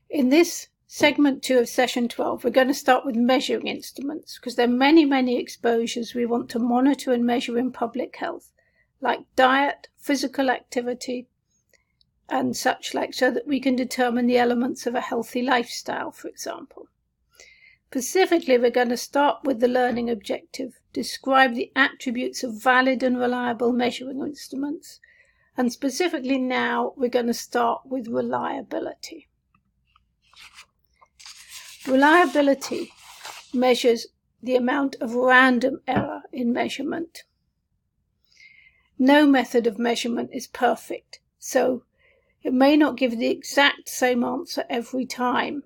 In this segment 2 of session 12, we're going to start with measuring instruments because there are many exposures we want to monitor and measure in public health, like diet, physical activity, and such like, so that we can determine the elements of a healthy lifestyle, for example. Specifically, we're going to start with the learning objective, describe the attributes of valid and reliable measuring instruments, and specifically now we're going to start with reliability. Reliability measures the amount of random error in measurement. No method of measurement is perfect, so it may not give the exact same answer every time.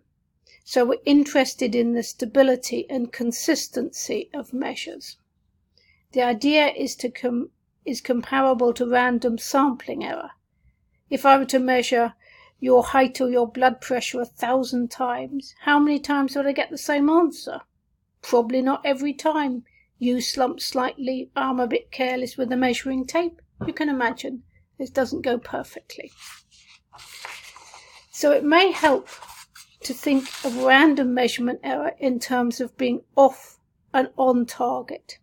So we're interested in the stability and consistency of measures. The idea is comparable to random sampling error. If I were to measure your height or your blood pressure 1,000 times, how many times would I get the same answer? Probably not every time. You slump slightly, I'm a bit careless with the measuring tape. You can imagine this doesn't go perfectly. So it may help to think of random measurement error in terms of being off and on target.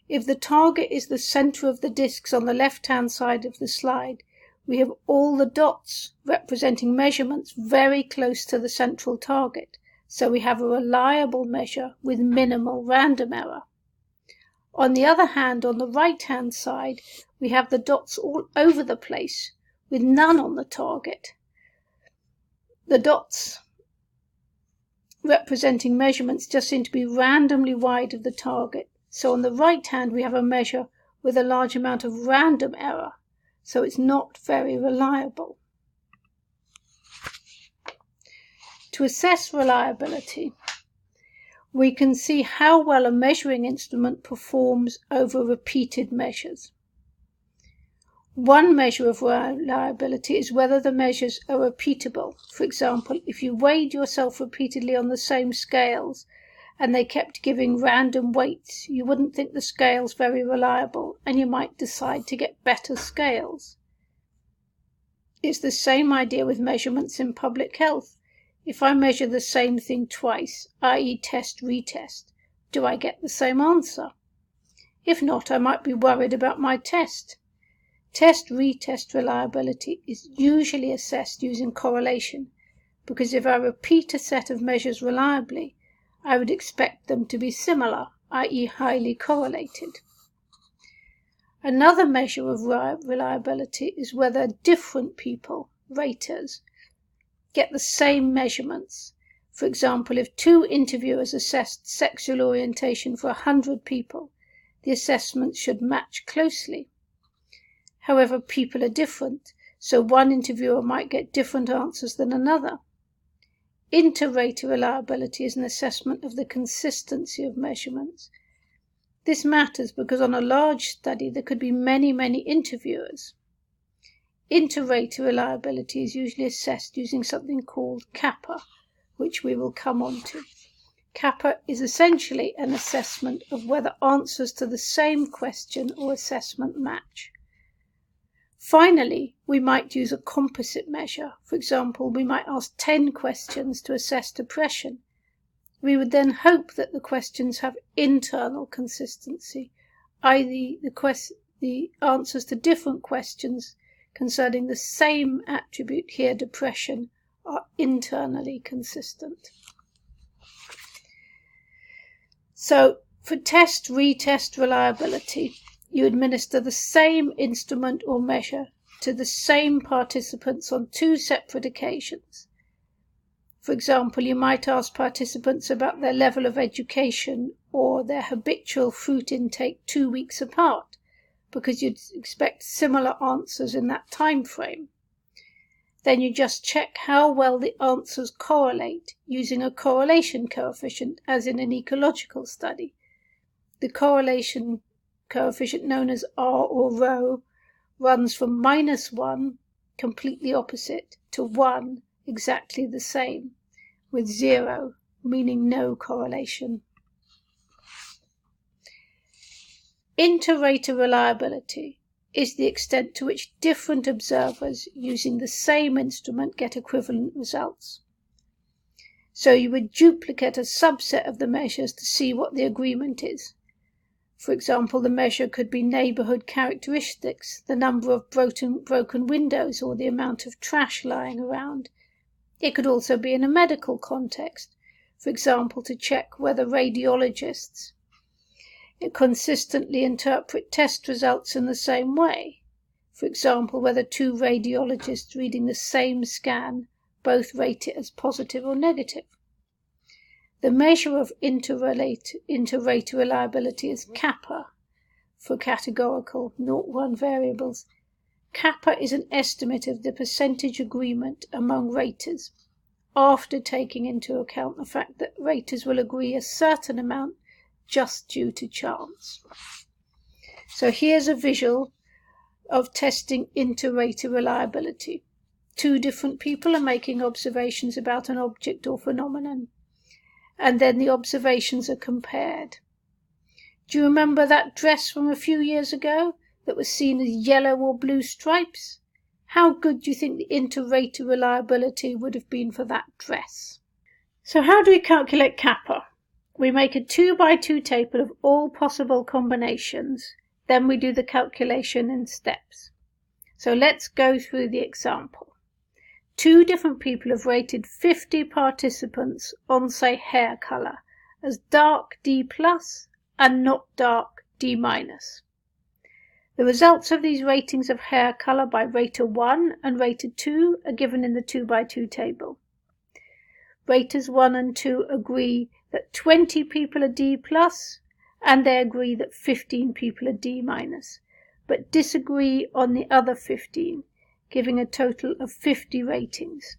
If the target is the center of the discs on the left-hand side of the slide, we have all the dots representing measurements very close to the central target, so we have a reliable measure with minimal random error. On the other hand, on the right-hand side, we have the dots all over the place, with none on the target. The dots representing measurements just seem to be randomly wide of the target. So on the right hand, we have a measure with a large amount of random error, so it's not very reliable. To assess reliability, we can see how well a measuring instrument performs over repeated measures. One measure of reliability is whether the measures are repeatable. For example, if you weighed yourself repeatedly on the same scales and they kept giving random weights, you wouldn't think the scales very reliable and you might decide to get better scales. It's the same idea with measurements in public health. If I measure the same thing twice, i.e. test, retest, do I get the same answer? If not, I might be worried about my test. Test-retest reliability is usually assessed using correlation, because if I repeat a set of measures reliably, I would expect them to be similar, i.e. highly correlated. Another measure of reliability is whether different people, raters, get the same measurements. For example, if 2 interviewers assessed sexual orientation for 100 people, the assessments should match closely. However, people are different, so one interviewer might get different answers than another. Inter-rater reliability is an assessment of the consistency of measurements. This matters because on a large study there could be many interviewers. Inter-rater reliability is usually assessed using something called kappa, which we will come on to. Kappa is essentially an assessment of whether answers to the same question or assessment match. Finally, we might use a composite measure. For example, we might ask 10 questions to assess depression. We would then hope that the questions have internal consistency, i.e. the answers to different questions concerning the same attribute, here depression, are internally consistent. So, for test-retest reliability, you administer the same instrument or measure to the same participants on 2 separate occasions. For example, you might ask participants about their level of education or their habitual fruit intake 2 weeks apart, because you'd expect similar answers in that time frame. Then you just check how well the answers correlate using a correlation coefficient, as in an ecological study. The correlation coefficient, known as R or rho, runs from -1, completely opposite, to 1, exactly the same, with 0, meaning no correlation. Inter-rater reliability is the extent to which different observers using the same instrument get equivalent results. So you would duplicate a subset of the measures to see what the agreement is. For example, the measure could be neighbourhood characteristics, the number of broken windows, or the amount of trash lying around. It could also be in a medical context, for example, to check whether radiologists consistently interpret test results in the same way. For example, whether two radiologists reading the same scan both rate it as positive or negative. The measure of inter-rater reliability is kappa for categorical 0-1 variables. Kappa is an estimate of the percentage agreement among raters after taking into account the fact that raters will agree a certain amount just due to chance. So here's a visual of testing inter-rater reliability. Two different people are making observations about an object or phenomenon, and then the observations are compared. Do you remember that dress from a few years ago that was seen as yellow or blue stripes? How good do you think the inter-rater reliability would have been for that dress? So how do we calculate kappa? We make a 2x2 table of all possible combinations, then we do the calculation in steps. So let's go through the example. Two different people have rated 50 participants on, say, hair colour as dark D+ and not dark D-. The results of these ratings of hair colour by rater 1 and rater 2 are given in the 2x2 table. Raters 1 and 2 agree that 20 people are D+, and they agree that 15 people are D-, but disagree on the other 15, giving a total of 50 ratings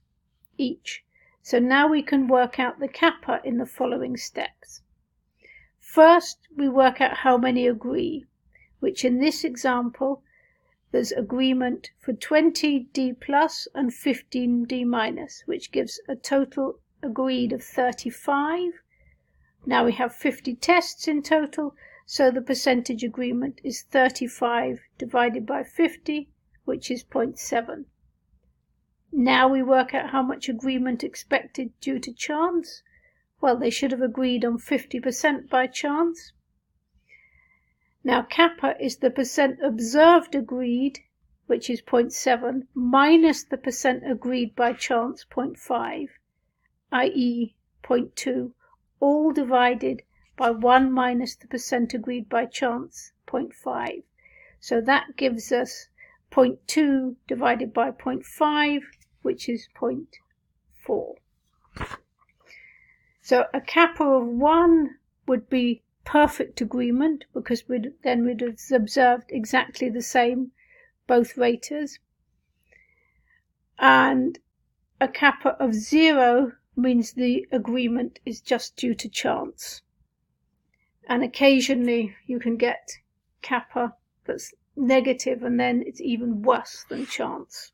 each. So now we can work out the kappa in the following steps. First, we work out how many agree, which in this example, there's agreement for 20 D+ and 15 D-, which gives a total agreed of 35. Now we have 50 tests in total, so the percentage agreement is 35 divided by 50, which is 0.7. Now we work out how much agreement expected due to chance. Well, they should have agreed on 50% by chance. Now kappa is the percent observed agreed, which is 0.7, minus the percent agreed by chance, 0.5, i.e. 0.2, all divided by 1 minus the percent agreed by chance, 0.5. So that gives us 0.2 divided by 0.5, which is 0.4. So a kappa of 1 would be perfect agreement, because we'd have observed exactly the same, both raters. And a kappa of 0 means the agreement is just due to chance. And occasionally you can get kappa that's negative, and then it's even worse than chance.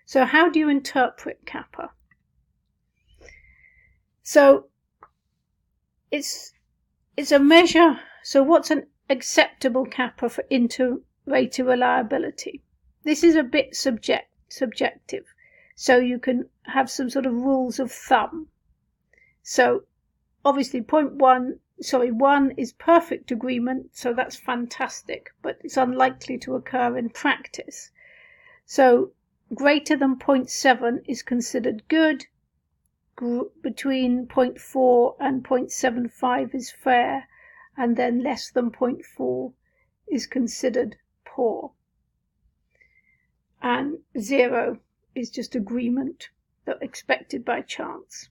So how do you interpret kappa? So it's a measure. So what's an acceptable kappa for inter-rater reliability? This is a bit subjective. So you can have some sort of rules of thumb. So obviously 1 is perfect agreement, so that's fantastic, but it's unlikely to occur in practice. So greater than 0.7 is considered good, between 0.4 and 0.75 is fair, and then less than 0.4 is considered poor. And 0 is just agreement that expected by chance.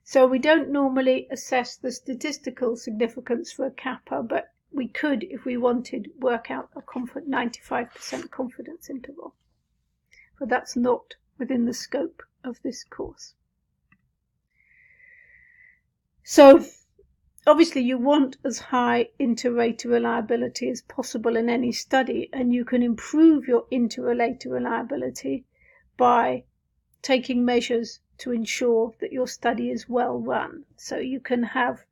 So we don't normally assess the statistical significance for a kappa, but we could, if we wanted, work out a 95% confidence interval. But that's not within the scope of this course. So obviously you want as high inter-rater reliability as possible in any study, and you can improve your inter-rater reliability by taking measures to ensure that your study is well run. So you can have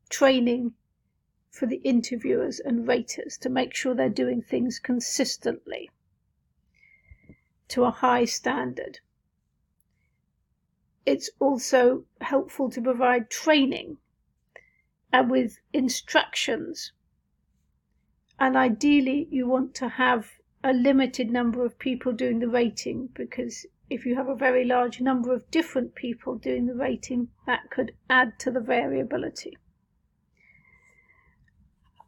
training for the interviewers and raters to make sure they're doing things consistently to a high standard. It's also helpful to provide training and with instructions. And ideally, you want to have a limited number of people doing the rating, because if you have a very large number of different people doing the rating, that could add to the variability.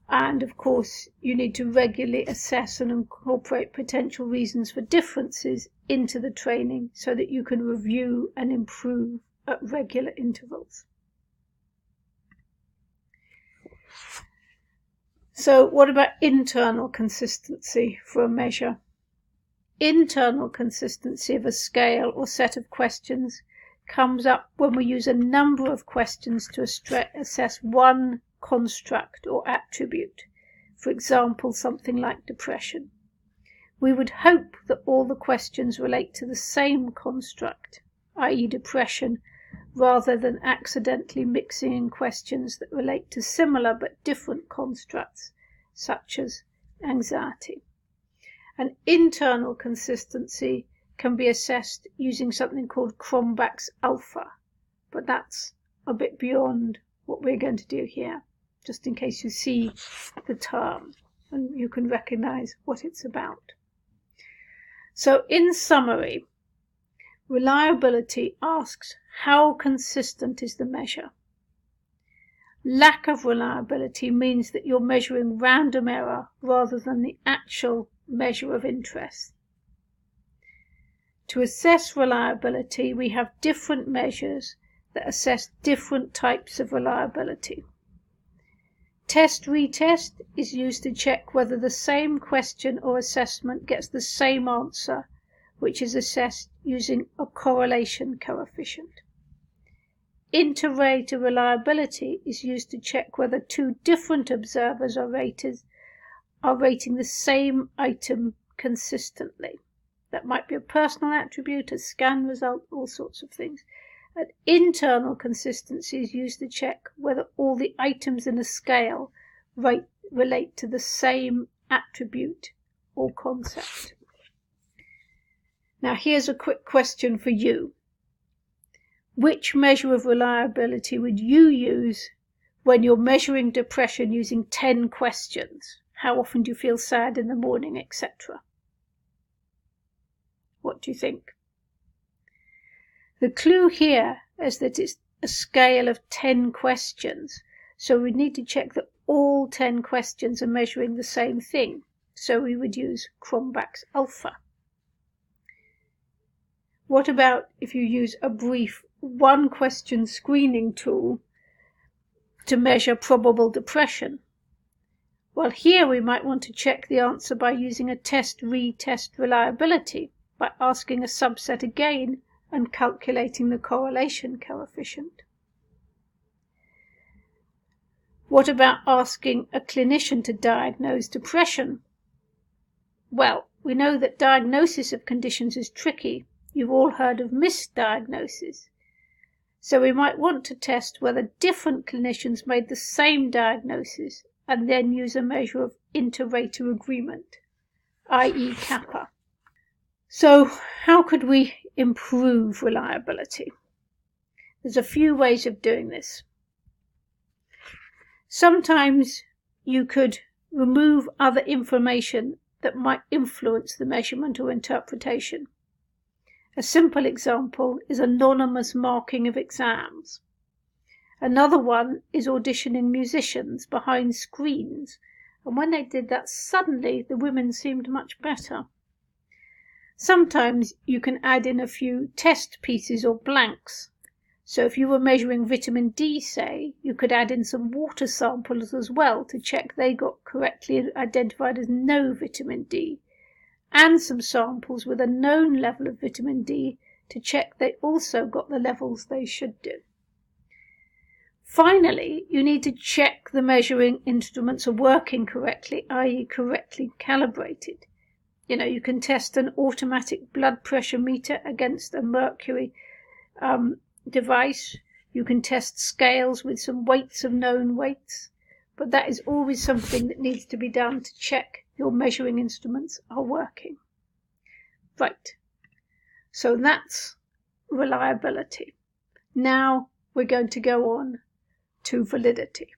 And of course, you need to regularly assess and incorporate potential reasons for differences into the training so that you can review and improve at regular intervals. So what about internal consistency for a measure? Internal consistency of a scale or set of questions comes up when we use a number of questions to assess one construct or attribute. For example, something like depression. We would hope that all the questions relate to the same construct, i.e. depression, rather than accidentally mixing in questions that relate to similar but different constructs, such as anxiety. An internal consistency can be assessed using something called Cronbach's alpha, but that's a bit beyond what we're going to do here, just in case you see the term and you can recognize what it's about. So in summary, reliability asks how consistent is the measure. Lack of reliability means that you're measuring random error rather than the actual measure of interest. To assess reliability, we have different measures that assess different types of reliability. Test-retest is used to check whether the same question or assessment gets the same answer, which is assessed using a correlation coefficient. Inter-rater reliability is used to check whether two different observers or raters are rating the same item consistently. That might be a personal attribute, a scan result, all sorts of things. And internal consistency is used to check whether all the items in a scale relate to the same attribute or concept. Now here's a quick question for you. Which measure of reliability would you use when you're measuring depression using 10 questions? How often do you feel sad in the morning, etc.? What do you think? The clue here is that it's a scale of 10 questions, so we need to check that all 10 questions are measuring the same thing, so we would use Cronbach's alpha. What about if you use a brief one-question screening tool to measure probable depression? Well, here we might want to check the answer by using a test-retest reliability, by asking a subset again and calculating the correlation coefficient. What about asking a clinician to diagnose depression? Well, we know that diagnosis of conditions is tricky. You've all heard of misdiagnosis. So we might want to test whether different clinicians made the same diagnosis and then use a measure of inter-rater agreement, i.e. kappa. So how could we improve reliability? There's a few ways of doing this. Sometimes you could remove other information that might influence the measurement or interpretation. A simple example is anonymous marking of exams. Another one is auditioning musicians behind screens, and when they did that, suddenly the women seemed much better. Sometimes you can add in a few test pieces or blanks. So if you were measuring vitamin D, say, you could add in some water samples as well to check they got correctly identified as no vitamin D, and some samples with a known level of vitamin D to check they also got the levels they should do. Finally, you need to check the measuring instruments are working correctly, i.e. correctly calibrated. You can test an automatic blood pressure meter against a mercury device. You can test scales with some weights of known weights. but that is always something that needs to be done to check your measuring instruments are working. Right, so that's reliability. Now we're going to go on to validity.